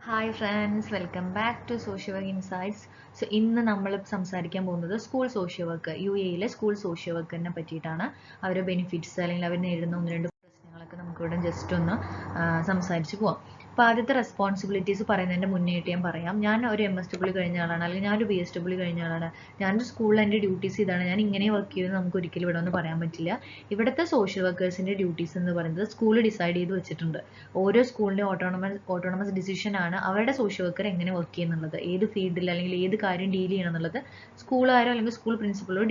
Hi friends, welcome back to social work insights. So ഇന്ന് നമ്മൾ സംസാരിക്കാൻ പോകുന്നത് school social work, UAE school social വർക്കിനെ പറ്റിയിട്ടാണ്. അവരുടെ ബെനിഫിറ്റ്സ് അല്ലെങ്കിൽ അവർ നേരിടുന്ന ഒന്ന് രണ്ട് പ്രശ്നങ്ങളൊക്കെ നമുക്കിവിടെ ജസ്റ്റ് ഒന്ന് സംസാരിച്ച് പോവാം. അപ്പോൾ ആദ്യത്തെ റെസ്പോൺസിബിലിറ്റീസ് പറയുന്നതിൻ്റെ മുന്നേയായിട്ട് ഞാൻ പറയാം. ഞാൻ ഒരു MSW കഴിഞ്ഞ ആളാണ്, അല്ലെങ്കിൽ ഞാനൊരു BSW കഴിഞ്ഞ ആളാണ്. ഞാനൊരു സ്കൂളിൽ എൻ്റെ ഡ്യൂട്ടീസ് ഇതാണ്, ഞാൻ ഇങ്ങനെ വർക്ക് ചെയ്യുന്നത് നമുക്ക് ഒരിക്കലും ഇവിടെ ഒന്ന് പറയാൻ പറ്റില്ല. ഇവിടുത്തെ സോഷ്യൽ വർക്കേഴ്സിൻ്റെ ഡ്യൂട്ടീസ് എന്ന് പറയുന്നത് സ്കൂൾ ഡിസൈഡ് ചെയ്ത് വെച്ചിട്ടുണ്ട്. ഓരോ സ്കൂളിൻ്റെ ഓട്ടോണമസ് ഡിസിഷൻ ആണ് അവരുടെ സോഷ്യൽ വർക്കർ എങ്ങനെ വർക്ക് ചെയ്യുന്നുള്ളത്, ഏത് ഫീൽഡിൽ അല്ലെങ്കിൽ ഏത് കാര്യം ഡീൽ ചെയ്യണം എന്നുള്ളത് സ്കൂളുകാരോ അല്ലെങ്കിൽ സ്കൂൾ പ്രിൻസിപ്പളോ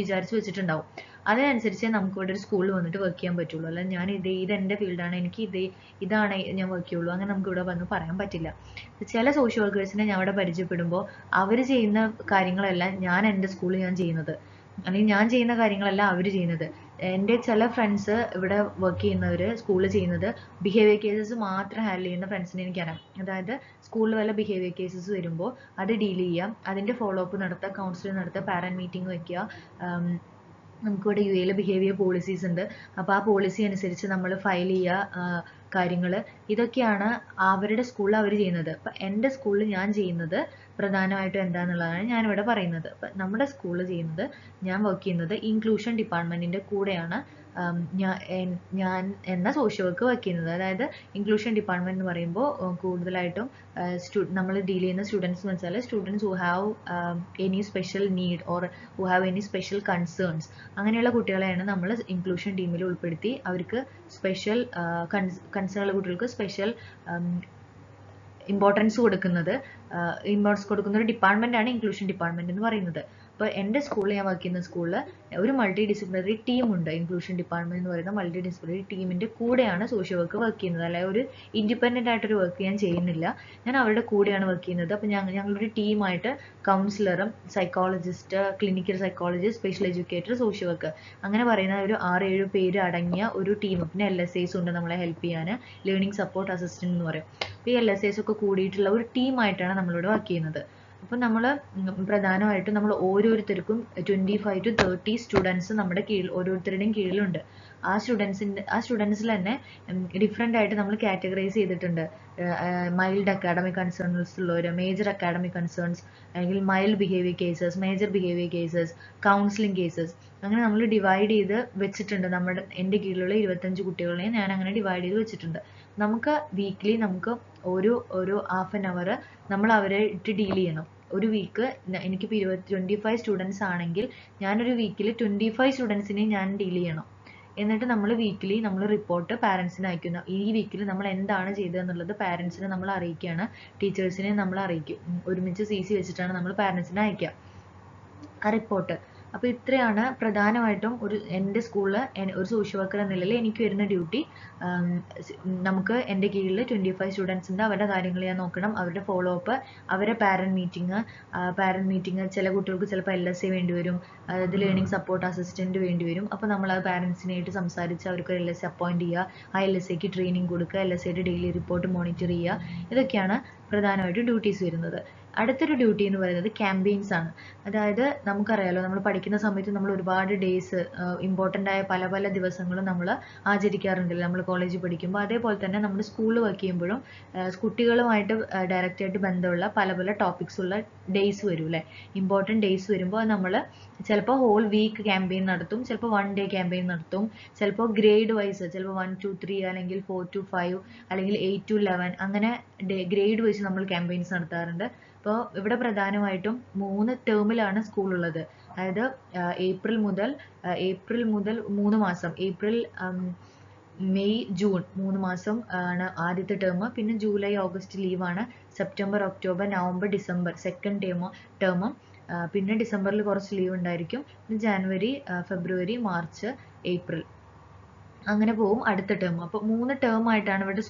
വിചാരിച്ച് വെച്ചിട്ടുണ്ടാവും. അതിനനുസരിച്ച് നമുക്ക് ഇവിടെ ഒരു സ്കൂളിൽ വന്നിട്ട് വർക്ക് ചെയ്യാൻ പറ്റുള്ളൂ. അല്ല ഞാൻ ഇതെൻ്റെ ഫീൽഡാണ്, എനിക്ക് ഇതാണ് ഞാൻ വർക്ക് ചെയ്യുള്ളൂ, അങ്ങനെ നമുക്ക് ഇവിടെ വന്ന് പറയാൻ പറ്റില്ല. ചില സോഷ്യൽ വർക്കേഴ്സിനെ ഞാൻ ഇവിടെ പരിചയപ്പെടുമ്പോൾ അവർ ചെയ്യുന്ന കാര്യങ്ങളെല്ലാം ഞാൻ എൻ്റെ സ്കൂളിൽ ഞാൻ ചെയ്യുന്നത്, അല്ലെങ്കിൽ ഞാൻ ചെയ്യുന്ന കാര്യങ്ങളല്ല അവർ ചെയ്യുന്നത്. എൻ്റെ ചില ഫ്രണ്ട്സ് ഇവിടെ വർക്ക് ചെയ്യുന്നവർ സ്കൂളിൽ ചെയ്യുന്നത് ബിഹേവിയർ കേസസ് മാത്രം ഹാൻഡിൽ ചെയ്യുന്ന ഫ്രണ്ട്സിനെ എനിക്കറിയാം. അതായത് സ്കൂളിൽ വല്ല ബിഹേവിയർ കേസസ് വരുമ്പോൾ അത് ഡീൽ ചെയ്യാം, അതിൻ്റെ ഫോളോ അപ്പ് നടത്തുക, കൗൺസിലിംഗ് നടത്തുക, പാരൻറ് മീറ്റിംഗ് വയ്ക്കുക. നമുക്കിവിടെ UAE ബിഹേവിയർ പോളിസീസ് ഉണ്ട്. അപ്പോൾ ആ പോളിസി അനുസരിച്ച് നമ്മൾ ഫയൽ ചെയ്യുക കാര്യങ്ങൾ, ഇതൊക്കെയാണ് അവരുടെ സ്കൂളിൽ അവർ ചെയ്യുന്നത്. അപ്പം എൻ്റെ സ്കൂളിൽ ഞാൻ ചെയ്യുന്നത് പ്രധാനമായിട്ടും എന്താണെന്നുള്ളതാണ് ഞാനിവിടെ പറയുന്നത്. അപ്പം നമ്മുടെ സ്കൂളിൽ ചെയ്യുന്നത്, ഞാൻ വർക്ക് ചെയ്യുന്നത് ഇൻക്ലൂഷൻ ഡിപ്പാർട്ട്മെൻറ്റിൻ്റെ കൂടെയാണ്. ഞാൻ എന്ന സോഷ്യൽ വർക്ക് വർക്ക് ചെയ്യുന്നത്. അതായത് ഇൻക്ലൂഷൻ ഡിപ്പാർട്ട്മെൻറ്റ് എന്ന് പറയുമ്പോൾ കൂടുതലായിട്ടും നമ്മൾ ഡീൽ ചെയ്യുന്ന സ്റ്റുഡൻസ് എന്ന് വെച്ചാൽ students who have any special need or who have any special concerns, അങ്ങനെയുള്ള കുട്ടികളെയാണ് നമ്മൾ ഇൻക്ലൂഷൻ ടീമിൽ ഉൾപ്പെടുത്തി അവർക്ക് സ്പെഷ്യൽ കൺസേൺ കുട്ടികൾക്ക് സ്പെഷ്യൽ ഇമ്പോർട്ടൻസ് കൊടുക്കുന്ന ഒരു ഡിപ്പാർട്ട്മെൻറ്റാണ് ഇൻക്ലൂഷൻ ഡിപ്പാർട്ട്മെൻറ്റ് എന്ന് പറയുന്നത്. അപ്പോൾ എൻ്റെ സ്കൂളിൽ, ഞാൻ വർക്ക് ചെയ്യുന്ന സ്കൂളിൽ ഒരു മൾട്ടി ഡിസിപ്ലിനറി ടീമുണ്ട്. ഇൻക്ലൂഷൻ ഡിപ്പാർട്ട്മെൻറ്റ് എന്ന് പറയുന്ന മൾട്ടി ഡിസിപ്ലിനറി ടീമിൻ്റെ കൂടെയാണ് സോഷ്യൽ വർക്ക് വർക്ക് ചെയ്യുന്നത്. അല്ലെങ്കിൽ ഒരു ഇൻഡിപെൻഡൻ്റ് ആയിട്ടൊരു വർക്ക് ഞാൻ ചെയ്യുന്നില്ല, ഞാൻ അവരുടെ കൂടെയാണ് വർക്ക് ചെയ്യുന്നത്. അപ്പോൾ ഞങ്ങളൊരു ടീമായിട്ട് കൗൺസിലറും psychologist, clinical psychologist, special educator, social work, അങ്ങനെ പറയുന്ന ഒരു 6-7 പേര് അടങ്ങിയ ഒരു ടീം. പിന്നെ LSAs ഉണ്ട് നമ്മളെ ഹെൽപ്പ് ചെയ്യാൻ, ലേണിംഗ് സപ്പോർട്ട് അസിസ്റ്റൻ്റ് എന്ന് പറയും. അപ്പോൾ ഈ LSAs ഒക്കെ കൂടിയിട്ടുള്ള ഒരു ടീമായിട്ടാണ് നമ്മളിവിടെ വർക്ക് ചെയ്യുന്നത്. അപ്പോൾ നമ്മൾ പ്രധാനമായിട്ടും നമ്മൾ ഓരോരുത്തർക്കും 25 to 30 സ്റ്റുഡൻസ് നമ്മുടെ കീഴിൽ, ഓരോരുത്തരുടെയും കീഴിലുണ്ട്. ആ സ്റ്റുഡൻസിൽ തന്നെ ഡിഫറെൻ്റ് ആയിട്ട് നമ്മൾ കാറ്റഗറൈസ് ചെയ്തിട്ടുണ്ട്. മൈൽഡ് അക്കാഡമിക് കൺസേൺസ് ഉള്ളവർ, മേജർ അക്കാഡമിക് കൺസേൺസ്, അല്ലെങ്കിൽ mild behaviour cases, major behaviour cases, counselling cases, അങ്ങനെ നമ്മൾ ഡിവൈഡ് ചെയ്ത് വെച്ചിട്ടുണ്ട്. എൻ്റെ കീഴിലുള്ള 25 കുട്ടികളെയും ഞാൻ അങ്ങനെ ഡിവൈഡ് ചെയ്ത് വെച്ചിട്ടുണ്ട്. നമുക്ക് വീക്ക്ലി നമുക്ക് ഒരു ഹാഫ് ആൻ അവർ നമ്മൾ അവരെ ഇട്ട് ഡീൽ ചെയ്യണം. ഒരു വീക്ക് എനിക്കിപ്പോൾ 25 സ്റ്റുഡൻസ് ആണെങ്കിൽ ഞാനൊരു വീക്കിൽ 25 സ്റ്റുഡൻസിനെയും ഞാൻ ഡീൽ ചെയ്യണം. എന്നിട്ട് നമ്മൾ വീക്കിലി നമ്മൾ റിപ്പോർട്ട് പാരൻസിന് അയക്കുന്നു. ഈ വീക്കിൽ നമ്മൾ എന്താണ് ചെയ്തതെന്നുള്ളത് പാരൻസിനെ നമ്മൾ അറിയിക്കുകയാണ്, ടീച്ചേഴ്സിനെ നമ്മൾ അറിയിക്കും. ഒരുമിച്ച് CC വെച്ചിട്ടാണ് നമ്മൾ പാരൻസിനെ അയക്കുക ആ റിപ്പോർട്ട്. അപ്പോൾ ഇത്രയാണ് പ്രധാനമായിട്ടും എൻ്റെ സ്കൂളിൽ ഒരു സോഷ്യൽ വർക്കർ എന്ന നിലയിൽ എനിക്ക് വരുന്ന ഡ്യൂട്ടി. നമുക്ക് എൻ്റെ കീഴിൽ 25 സ്റ്റുഡൻസ് ഉണ്ട്, അവരുടെ കാര്യങ്ങൾ ഞാൻ നോക്കണം, അവരുടെ ഫോളോ അപ്പ്, അവരെ പാരൻറ് മീറ്റിംഗ്, ചില കുട്ടികൾക്ക് ചിലപ്പോൾ LSA വേണ്ടി വരും, അതായത് ലേണിംഗ് സപ്പോർട്ട് അസിസ്റ്റൻറ്റ് വേണ്ടി വരും. അപ്പോൾ നമ്മൾ അത് പാരൻസിനായിട്ട് സംസാരിച്ച് അവർക്ക് ഒരു LSA അപ്പോയിൻറ്റ് ചെയ്യുക, ആ LSAക്ക് ട്രെയിനിങ് കൊടുക്കുക, LSAയുടെ ഡെയിലി റിപ്പോർട്ട് മോണിറ്റർ ചെയ്യുക, ഇതൊക്കെയാണ് പ്രധാനമായിട്ടും ഡ്യൂട്ടീസ് വരുന്നത്. അടുത്തൊരു ഡ്യൂട്ടി എന്ന് പറയുന്നത് ക്യാമ്പയിൻസ് ആണ്. അതായത് നമുക്കറിയാലോ, നമ്മൾ പഠിക്കുന്ന സമയത്ത് നമ്മൾ ഒരുപാട് ഡേയ്സ്, ഇമ്പോർട്ടൻ്റ് ആയ പല പല ദിവസങ്ങളും നമ്മൾ ആചരിക്കാറുണ്ടല്ലോ നമ്മൾ കോളേജിൽ പഠിക്കുമ്പോൾ. അതേപോലെ തന്നെ നമ്മൾ സ്കൂളിൽ വർക്ക് ചെയ്യുമ്പോഴും കുട്ടികളുമായിട്ട് ഡയറക്റ്റായിട്ട് ബന്ധമുള്ള പല പല ടോപ്പിക്സ് ഉള്ള ഡേയ്സ് വരും അല്ലേ, ഇമ്പോർട്ടൻറ്റ് ഡേയ്സ് വരുമ്പോൾ നമ്മൾ ചിലപ്പോൾ ഹോൾ വീക്ക് ക്യാമ്പയിൻ നടത്തും, ചിലപ്പോൾ 1 day ക്യാമ്പയിൻ നടത്തും, ചിലപ്പോൾ ഗ്രേഡ് വൈസ്, ചിലപ്പോൾ 1 to 3 അല്ലെങ്കിൽ 4 to 5 അല്ലെങ്കിൽ 8 to 11 അങ്ങനെ ഗ്രേഡ് വൈസ് നമ്മൾ ക്യാമ്പയിൻസ് നടത്താറുണ്ട്. അപ്പോൾ ഇവിടെ പ്രധാനമായിട്ടും 3 ടേമിലാണ് സ്കൂളുള്ളത്. അതായത് ഏപ്രിൽ മുതൽ 3 മാസം, ഏപ്രിൽ, മെയ്, ജൂൺ 3 മാസം ആണ് ആദ്യത്തെ ടേം. പിന്നെ ജൂലൈ, ഓഗസ്റ്റ് ലീവാണ്. September, October, November, December second ടേമും. പിന്നെ ഡിസംബറിൽ കുറച്ച് ലീവ് ഉണ്ടായിരിക്കും. പിന്നെ ജാനുവരി, ഫെബ്രുവരി, മാർച്ച്, ഏപ്രിൽ, അങ്ങനെ പോവും അടുത്ത ടേം. അപ്പോൾ 3 ടേമായിട്ടാണ് ഇവിടെ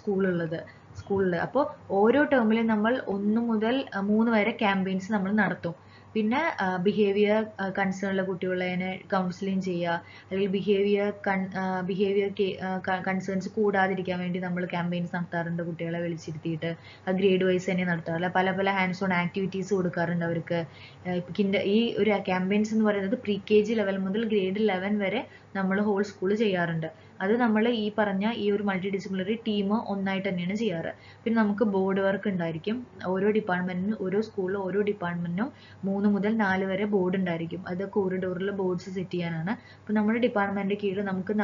സ്കൂളിൽ. അപ്പോൾ ഓരോ ടേമിലും നമ്മൾ 1 മുതൽ 3 വരെ ക്യാമ്പയിൻസ് നമ്മൾ നടത്തും. പിന്നെ ബിഹേവിയർ കൺസേണുള്ള കുട്ടികളെ കൗൺസിലിംഗ് ചെയ്യുക, അല്ലെങ്കിൽ ബിഹേവിയർ കൺസേൺസ് കൂടാതിരിക്കാൻ വേണ്ടി നമ്മൾ ക്യാമ്പയിൻസ് നടത്താറുണ്ട്. കുട്ടികളെ വിളിച്ചിരുത്തിയിട്ട് ഗ്രേഡ് വൈസ് തന്നെ നടത്താറില്ല, പല പല ഹാൻഡ്സ് ഓൺ ആക്ടിവിറ്റീസ് കൊടുക്കാറുണ്ട് അവർക്ക്. ഈ ഒരു ക്യാമ്പയിൻസ് എന്ന് പറയുന്നത് pre KG ലെവൽ മുതൽ ഗ്രേഡ് 11 വരെ നമ്മൾ ഹോൾ സ്കൂൾ ചെയ്യാറുണ്ട്. അത് നമ്മൾ ഈ പറഞ്ഞ ഈ ഒരു മൾട്ടി ഡിസിപ്ലിനറി ടീം ഒന്നായിട്ട് തന്നെയാണ് ചെയ്യാറ്. പിന്നെ നമുക്ക് ബോർഡ് വർക്ക് ഉണ്ടായിരിക്കും. ഓരോ ഡിപ്പാർട്ട്മെന്റിനും ഓരോ സ്കൂളിലും ഓരോ ഡിപ്പാർട്ട്മെന്റിനും 3 മുതൽ 4 വരെ ബോർഡ് ഉണ്ടായിരിക്കും. അത് കോറിഡോറിൽ ബോർഡ്സ് സെറ്റ് ചെയ്യാനാണ്. അപ്പോൾ നമ്മുടെ ഡിപ്പാർട്ട്മെന്റിന്റെ കീഴിൽ നമുക്ക്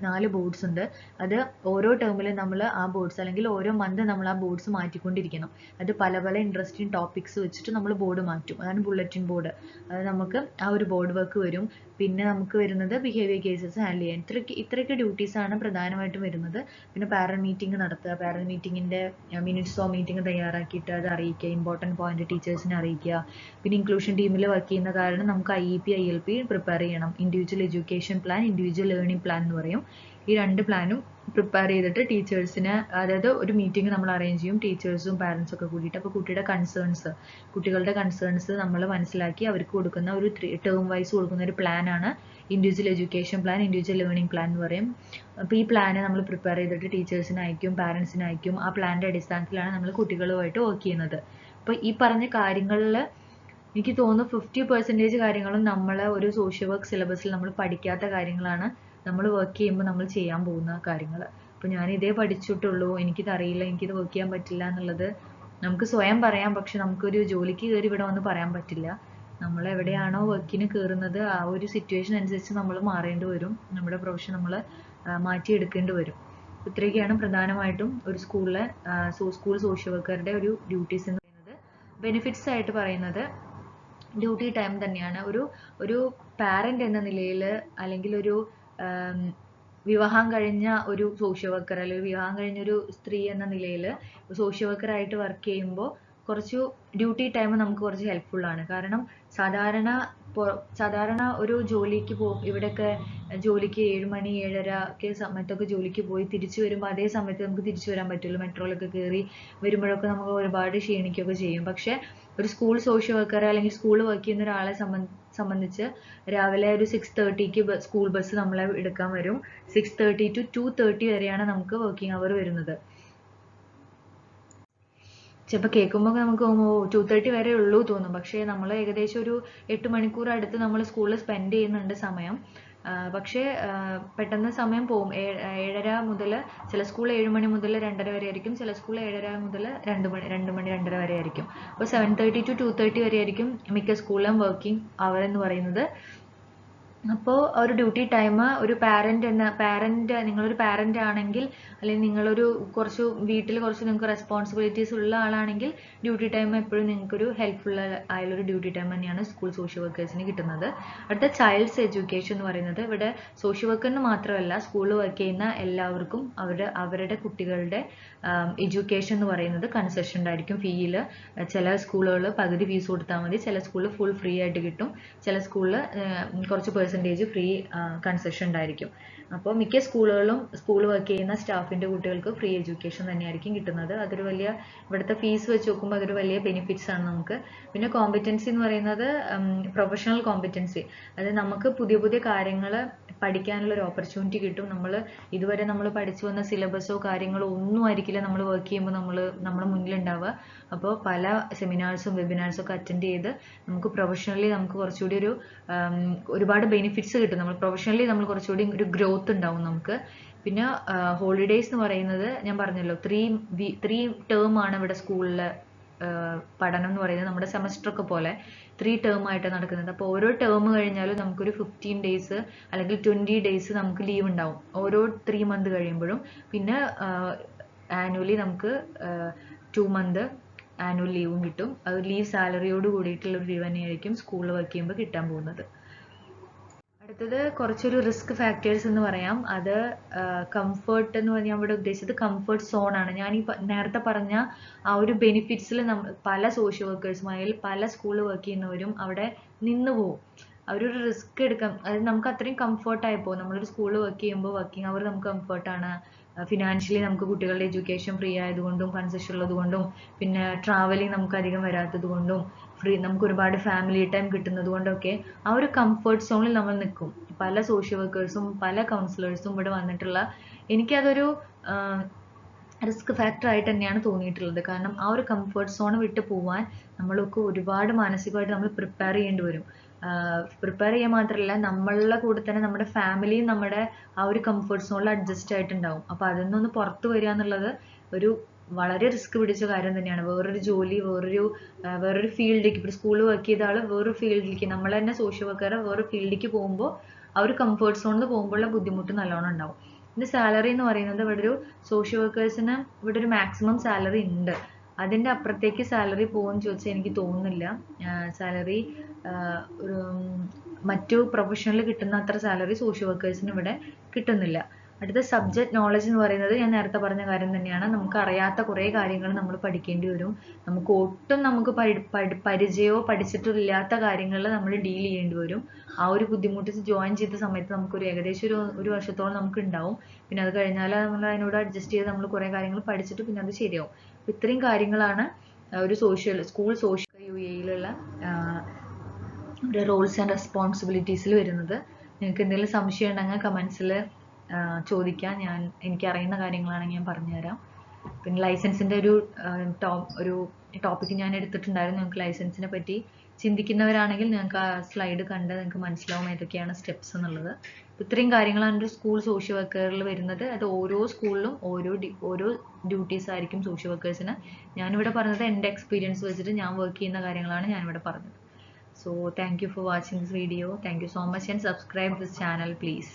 നാല് ബോർഡ്സ് ഉണ്ട്. അത് ഓരോ ടേമിലും നമ്മൾ ആ ബോർഡ്സ് അല്ലെങ്കിൽ ഓരോ മന്ത് നമ്മൾ ആ ബോർഡ്സ് മാറ്റിക്കൊണ്ടിരിക്കണം. അത് പല പല ഇൻട്രസ്റ്റിംഗ് ടോപ്പിക്സ് വെച്ചിട്ട് നമ്മൾ ബോർഡ് മാറ്റും. അതാണ് ബുള്ളറ്റിൻ ബോർഡ്. അത് നമുക്ക് ആ ഒരു ബോർഡ് വർക്ക് വരും. പിന്നെ നമുക്ക് വരുന്നത് ബിഹേവിയർ കേസസ് ഹാൻഡിൽ ചെയ്യാൻ. ഇത്രയൊക്കെ ഡ്യൂട്ടീസ് ആണ് പ്രധാനമായിട്ടും വരുന്നത്. പിന്നെ പാരന്റ് മീറ്റിംഗ് നടത്തുക, പാരന്റ് മീറ്റിംഗിന്റെ മിനിറ്റ്സ് ഓഫ് മീറ്റിംഗ് തയ്യാറാക്കിയിട്ട് അത് അറിയിക്കുക, ഇമ്പോർട്ടൻറ്റ് പോയിന്റ് ടീച്ചേഴ്സിനെ അറിയിക്കുക. പിന്നെ ഇൻക്ലൂഷൻ ടീമിൽ വർക്ക് ചെയ്യുന്ന കാരണം നമുക്ക് IEP ILP പ്രിപ്പയർ ചെയ്യണം. Individual education plan, individual learning plan എന്ന് പറയും. ഈ 2 പ്ലാനും പ്രിപ്പയർ ചെയ്തിട്ട് ടീച്ചേഴ്സിന്, അതായത് ഒരു മീറ്റിംഗ് നമ്മൾ അറേഞ്ച് ചെയ്യും ടീച്ചേഴ്സും പാരൻസും ഒക്കെ കൂടിയിട്ട്. അപ്പോൾ കുട്ടികളുടെ കൺസേൺസ് നമ്മൾ മനസ്സിലാക്കി അവർക്ക് കൊടുക്കുന്ന ഒരു ടേം വൈസ് കൊടുക്കുന്ന ഒരു പ്ലാനാണ് individual education plan, individual learning plan എന്ന് പറയും. അപ്പോൾ ഈ പ്ലാന് നമ്മൾ പ്രിപ്പയർ ചെയ്തിട്ട് ടീച്ചേഴ്സിന് അയക്കും, പാരൻസിന് അയക്കും. ആ പ്ലാന്റെ അടിസ്ഥാനത്തിലാണ് നമ്മൾ കുട്ടികളുമായിട്ട് വർക്ക് ചെയ്യുന്നത്. അപ്പോൾ ഈ പറഞ്ഞ കാര്യങ്ങളിൽ എനിക്ക് തോന്നുന്നു 50% കാര്യങ്ങളും നമ്മൾ ഒരു സോഷ്യൽ വർക്ക് സിലബസിൽ നമ്മൾ പഠിക്കാത്ത കാര്യങ്ങളാണ്. നമ്മൾ വർക്ക് ചെയ്യുമ്പോൾ നമ്മൾ ചെയ്യാൻ പോകുന്ന കാര്യങ്ങൾ. അപ്പോൾ ഞാൻ ഇതേ പഠിച്ചിട്ടുള്ളൂ, എനിക്കിത് അറിയില്ല, എനിക്കിത് വർക്ക് ചെയ്യാൻ പറ്റില്ല എന്നുള്ളത് നമുക്ക് സ്വയം പറയാം. പക്ഷെ നമുക്കൊരു ജോലിക്ക് കയറി ഇവിടെ വന്ന് പറയാൻ പറ്റില്ല. നമ്മൾ എവിടെയാണോ വർക്കിന് കയറുന്നത് ആ ഒരു സിറ്റുവേഷൻ അനുസരിച്ച് നമ്മൾ മാറേണ്ടി വരും. നമ്മുടെ പ്രൊഫഷൻ നമ്മൾ മാറ്റിയെടുക്കേണ്ടി വരും. ഇത്രയൊക്കെയാണ് പ്രധാനമായിട്ടും ഒരു സ്കൂളിലെ സ്കൂൾ സോഷ്യൽ വർക്കറുടെ ഒരു ഡ്യൂട്ടീസ് എന്ന് പറയുന്നത്. ബെനിഫിറ്റ്സ് ആയിട്ട് പറയുന്നത് ഡ്യൂട്ടി ടൈം തന്നെയാണ്. ഒരു പാരന്റ് എന്ന നിലയിൽ, അല്ലെങ്കിൽ ഒരു വിവാഹം കഴിഞ്ഞ ഒരു സോഷ്യൽ വർക്കർ, അല്ലെങ്കിൽ വിവാഹം കഴിഞ്ഞ ഒരു സ്ത്രീ എന്ന നിലയിൽ സോഷ്യൽ വർക്കറായിട്ട് വർക്ക് ചെയ്യുമ്പോൾ കുറച്ചു ഡ്യൂട്ടി ടൈം നമുക്ക് കുറച്ച് ഹെൽപ്ഫുൾ ആണ്. കാരണം സാധാരണ ഒരു ജോലിക്ക് ഇവിടെയൊക്കെ ജോലിക്ക് 7 മണി 7:30 ഒക്കെ സമയത്തൊക്കെ ജോലിക്ക് പോയി തിരിച്ചു വരുമ്പോൾ അതേ സമയത്ത് നമുക്ക് തിരിച്ചു വരാൻ പറ്റുള്ളൂ. മെട്രോയിലൊക്കെ കയറി വരുമ്പോഴൊക്കെ നമുക്ക് ഒരുപാട് ക്ഷീണിക്കുകയൊക്കെ ചെയ്യും. പക്ഷെ ഒരു സ്കൂൾ സോഷ്യൽ വർക്കർ അല്ലെങ്കിൽ സ്കൂളിൽ വർക്ക് ചെയ്യുന്ന ഒരാളെ സംബന്ധിച്ച് രാവിലെ ഒരു 6:30ക്ക് സ്കൂൾ ബസ് നമ്മളെ എടുക്കാൻ വരും. 6:30 to 2:30 വരെയാണ് നമുക്ക് വർക്കിംഗ് അവർ വരുന്നത്. ചിലപ്പോൾ കേൾക്കുമ്പോൾ നമുക്ക് 2:30 വരെ ഉള്ളൂ തോന്നും. പക്ഷേ നമ്മൾ ഏകദേശം ഒരു 8 മണിക്കൂർ അടുത്ത് നമ്മൾ സ്കൂളിൽ സ്പെൻഡ് ചെയ്യുന്നുണ്ട് സമയം. പക്ഷേ പെട്ടെന്ന് സമയം പോകും. 7:30 മുതൽ, ചില സ്കൂൾ 7 മണി മുതൽ 2:30 വരെ ആയിരിക്കും, ചില സ്കൂൾ 7:30 മുതൽ 2 മണി 2:30 വരെ ആയിരിക്കും. അപ്പോൾ 7:30 to 2:30 വരെ ആയിരിക്കും മിക്ക സ്കൂളിലും വർക്കിംഗ് അവർ എന്ന് പറയുന്നത്. അപ്പോൾ ഒരു ഡ്യൂട്ടി ടൈം ഒരു നിങ്ങളൊരു പാരന്റ് ആണെങ്കിൽ, അല്ലെങ്കിൽ നിങ്ങളൊരു വീട്ടിൽ കുറച്ച് നിങ്ങൾക്ക് റെസ്പോൺസിബിലിറ്റീസ് ഉള്ള ആളാണെങ്കിൽ ഡ്യൂട്ടി ടൈം എപ്പോഴും നിങ്ങൾക്കൊരു ഹെൽപ്ഫുൾ ആയുള്ളൊരു ഡ്യൂട്ടി ടൈം തന്നെയാണ് സ്കൂൾ സോഷ്യൽ വർക്കേഴ്സിന് കിട്ടുന്നത്. അടുത്ത ചൈൽഡ്സ് എഡ്യൂക്കേഷൻ എന്ന് പറയുന്നത് ഇവിടെ സോഷ്യൽ വർക്കറിന് മാത്രമല്ല, സ്കൂളിൽ വർക്ക് ചെയ്യുന്ന എല്ലാവർക്കും അവരുടെ കുട്ടികളുടെ എഡ്യൂക്കേഷൻ എന്ന് പറയുന്നത് കൺസെഷൻഡ് ആയിരിക്കും. ഫീയിൽ ചില സ്കൂളുകൾ പകുതി ഫീസ് കൊടുത്താൽ മതി, ചില സ്കൂളിൽ ഫുൾ ഫ്രീ ആയിട്ട് കിട്ടും, ചില സ്കൂളിൽ കുറച്ച് ഫ്രീ കൺസെഷൻ ആയിരിക്കും. അപ്പോൾ മിക്ക സ്കൂളുകളിലും സ്കൂൾ വർക്ക് ചെയ്യുന്ന സ്റ്റാഫിന്റെ കുട്ടികൾക്ക് ഫ്രീ എഡ്യൂക്കേഷൻ തന്നെയായിരിക്കും കിട്ടുന്നത്. ഇവിടുത്തെ ഫീസ് വെച്ച് നോക്കുമ്പോൾ അതൊരു വലിയ ബെനിഫിറ്റ്സ് ആണ് നമുക്ക്. പിന്നെ കോമ്പറ്റൻസി എന്ന് പറയുന്നത് പ്രൊഫഷണൽ കോമ്പറ്റൻസി, അത് നമുക്ക് പുതിയ പുതിയ കാര്യങ്ങൾ പഠിക്കാനുള്ള ഒരു ഓപ്പർച്യൂണിറ്റി കിട്ടും. ഇതുവരെ നമ്മൾ പഠിച്ചു വന്ന സിലബസോ കാര്യങ്ങളോ ഒന്നും ആയിരിക്കില്ല നമ്മൾ വർക്ക് ചെയ്യുമ്പോൾ നമ്മുടെ മുന്നിലുണ്ടാവുക. അപ്പോൾ പല സെമിനാർസും വെബിനാർസും ഒക്കെ അറ്റൻഡ് ചെയ്ത് നമുക്ക് പ്രൊഫഷണലി നമുക്ക് കുറച്ചുകൂടി ഒരുപാട് ബെനിഫിറ്റ്സ് കിട്ടും. പ്രൊഫഷണലി നമ്മൾ കുറച്ചുകൂടി ഒരു ഗ്രോത്ത് ഉണ്ടാവും നമുക്ക്. പിന്നെ ഹോളിഡേയ്സ് എന്ന് പറയുന്നത് ഞാൻ പറഞ്ഞല്ലോ, 3 ടേം ആണ് ഇവിടെ സ്കൂളിലെ പഠനം എന്ന് പറയുന്നത്. നമ്മുടെ സെമസ്റ്റർ ഒക്കെ പോലെ 3 ടേം ആയിട്ട് നടക്കുന്നത്. അപ്പോൾ ഓരോ ടേം കഴിഞ്ഞാലും നമുക്കൊരു 15 days അല്ലെങ്കിൽ 20 days നമുക്ക് ലീവ് ഉണ്ടാവും ഓരോ 3 month കഴിയുമ്പോഴും. പിന്നെ ആനുവലി നമുക്ക് 2 month ആനുവൽ ലീവും കിട്ടും. അത് ലീവ് സാലറിയോട് കൂടിയിട്ടുള്ള ഒരു ലീവ് തന്നെയായിരിക്കും സ്കൂളിൽ വർക്ക് ചെയ്യുമ്പോൾ കിട്ടാൻ പോകുന്നത്. അടുത്തത് കുറച്ചൊരു റിസ്ക് ഫാക്ടേഴ്സ് എന്ന് പറയാം. അത് കംഫർട്ട് എന്ന് പറഞ്ഞാൽ ഇവിടെ ഉദ്ദേശിച്ചത് കംഫർട്ട് സോൺ ആണ്. ഞാൻ ഈ നേരത്തെ പറഞ്ഞ ആ ഒരു ബെനിഫിറ്റ്സിൽ പല സോഷ്യൽ വർക്കേഴ്സുമായാലും പല സ്കൂളിൽ വർക്ക് ചെയ്യുന്നവരും അവിടെ നിന്ന് പോകും. അവരൊരു റിസ്ക് എടുക്കാം. അത് നമുക്ക് അത്രയും കംഫർട്ടായി പോകും. നമ്മളൊരു സ്കൂളിൽ വർക്ക് ചെയ്യുമ്പോൾ വർക്കിംഗ് അവർ നമുക്ക് കംഫർട്ടാണ്. ഫിനാൻഷ്യലി നമുക്ക് കുട്ടികളുടെ എഡ്യൂക്കേഷൻ ഫ്രീ ആയതുകൊണ്ടും കൺസെഷൻ ഉള്ളതുകൊണ്ടും, പിന്നെ ട്രാവലിംഗ് നമുക്ക് അധികം വരാത്തത് കൊണ്ടും, നമുക്ക് ഒരുപാട് ഫാമിലി ടൈം കിട്ടുന്നത് കൊണ്ടൊക്കെ ആ ഒരു കംഫർട്ട് സോണിൽ നമ്മൾ നിൽക്കും. പല സോഷ്യൽ വർക്കേഴ്സും പല കൗൺസിലേഴ്സും ഇവിടെ വന്നിട്ടുള്ള എനിക്കതൊരു റിസ്ക് ഫാക്ടർ ആയിട്ട് തന്നെയാണ് തോന്നിയിട്ടുള്ളത്. കാരണം ആ ഒരു കംഫർട്ട് സോൺ വിട്ട് പോവാൻ നമ്മൾക്ക് ഒരുപാട് മാനസികമായിട്ട് നമ്മൾ പ്രിപ്പയർ ചെയ്യേണ്ടി വരും. പ്രിപ്പയർ ചെയ്യാൻ മാത്രമല്ല നമ്മളുടെ കൂടെ തന്നെ നമ്മുടെ ഫാമിലിയും നമ്മുടെ ആ ഒരു കംഫർട്ട് സോണിൽ അഡ്ജസ്റ്റ് ആയിട്ടുണ്ടാവും. അപ്പോൾ അതിൽ നിന്നൊന്ന് പുറത്ത് വരിക എന്നുള്ളത് ഒരു വളരെ റിസ്ക് പിടിച്ച കാര്യം തന്നെയാണ്. വേറൊരു ജോലി, വേറൊരു ഫീൽഡിലേക്ക്, ഇപ്പോൾ സ്കൂളിൽ വർക്ക് ചെയ്ത ആൾ വേറൊരു ഫീൽഡിലേക്ക്, നമ്മൾ തന്നെ സോഷ്യൽ വർക്കറെ വേറൊരു ഫീൽഡിലേക്ക് പോകുമ്പോൾ ആ ഒരു കംഫർട്ട് സോണിൽ നിന്ന് പോകുമ്പോഴുള്ള ബുദ്ധിമുട്ട് നല്ലോണം ഉണ്ടാവും. ഇതിന്റെ സാലറി എന്ന് പറയുന്നത് ഇവിടെ ഒരു സോഷ്യൽ വർക്കേഴ്സിന് ഇവിടെ ഒരു മാക്സിമം സാലറി ഉണ്ട്. അതിന്റെ അപ്പുറത്തേക്ക് സാലറി പോകുമെന്ന് ചോദിച്ചാൽ എനിക്ക് തോന്നുന്നില്ല. സാലറി ഒരു മറ്റു പ്രൊഫഷണലിൽ കിട്ടുന്ന അത്ര സാലറി സോഷ്യൽ വർക്കേഴ്സിന് ഇവിടെ കിട്ടുന്നില്ല. അടുത്ത സബ്ജക്ട് നോളജ് എന്ന് പറയുന്നത് ഞാൻ നേരത്തെ പറഞ്ഞ കാര്യം തന്നെയാണ്. നമുക്ക് അറിയാത്ത കുറേ കാര്യങ്ങൾ നമ്മൾ പഠിക്കേണ്ടി വരും. നമുക്ക് ഒട്ടും പരിചയമോ പഠിച്ചിട്ടില്ലാത്ത കാര്യങ്ങളിൽ നമ്മൾ ഡീൽ ചെയ്യേണ്ടി വരും. ആ ഒരു ബുദ്ധിമുട്ട് ജോയിൻ ചെയ്ത സമയത്ത് നമുക്കൊരു ഏകദേശം ഒരു വർഷത്തോളം നമുക്ക് ഉണ്ടാവും. പിന്നെ അത് കഴിഞ്ഞാൽ നമ്മൾ അതിനോട് അഡ്ജസ്റ്റ് ചെയ്ത് നമ്മൾ കുറേ കാര്യങ്ങൾ പഠിച്ചിട്ട് പിന്നെ അത് ശരിയാവും. അപ്പോൾ ഇത്രയും കാര്യങ്ങളാണ് ഒരു സ്കൂൾ സോഷ്യൽ UAE-യിലുള്ള ഒരു റോൾസ് ആൻഡ് റെസ്പോൺസിബിലിറ്റീസിൽ വരുന്നത്. നിങ്ങൾക്ക് എന്തെങ്കിലും സംശയം ഉണ്ടെങ്കിൽ കമൻസിൽ ചോദിക്കാം. എനിക്കറിയുന്ന കാര്യങ്ങളാണെങ്കിൽ ഞാൻ പറഞ്ഞുതരാം. പിന്നെ ലൈസൻസിൻ്റെ ഒരു ടോപ്പിക്ക് ഞാൻ എടുത്തിട്ടുണ്ടായിരുന്നു. നിങ്ങൾക്ക് ലൈസൻസിനെ പറ്റി ചിന്തിക്കുന്നവരാണെങ്കിൽ നിങ്ങൾക്ക് ആ സ്ലൈഡ് കണ്ട് നിങ്ങൾക്ക് മനസ്സിലാവും ഏതൊക്കെയാണ് സ്റ്റെപ്സ് എന്നുള്ളത്. ഇത്രയും കാര്യങ്ങളാണ് ഒരു സ്കൂൾ സോഷ്യൽ വർക്കറിൽ വരുന്നത്. അത് ഓരോ സ്കൂളിലും ഓരോ ഡ്യൂട്ടീസ് ആയിരിക്കും സോഷ്യൽ വർക്കേഴ്സിന്. ഞാനിവിടെ പറഞ്ഞത് എൻ്റെ എക്സ്പീരിയൻസ് വെച്ചിട്ട് ഞാൻ വർക്ക് ചെയ്യുന്ന കാര്യങ്ങളാണ് ഞാനിവിടെ പറഞ്ഞത്. So thank you for watching this video. Thank you so much and subscribe this channel please.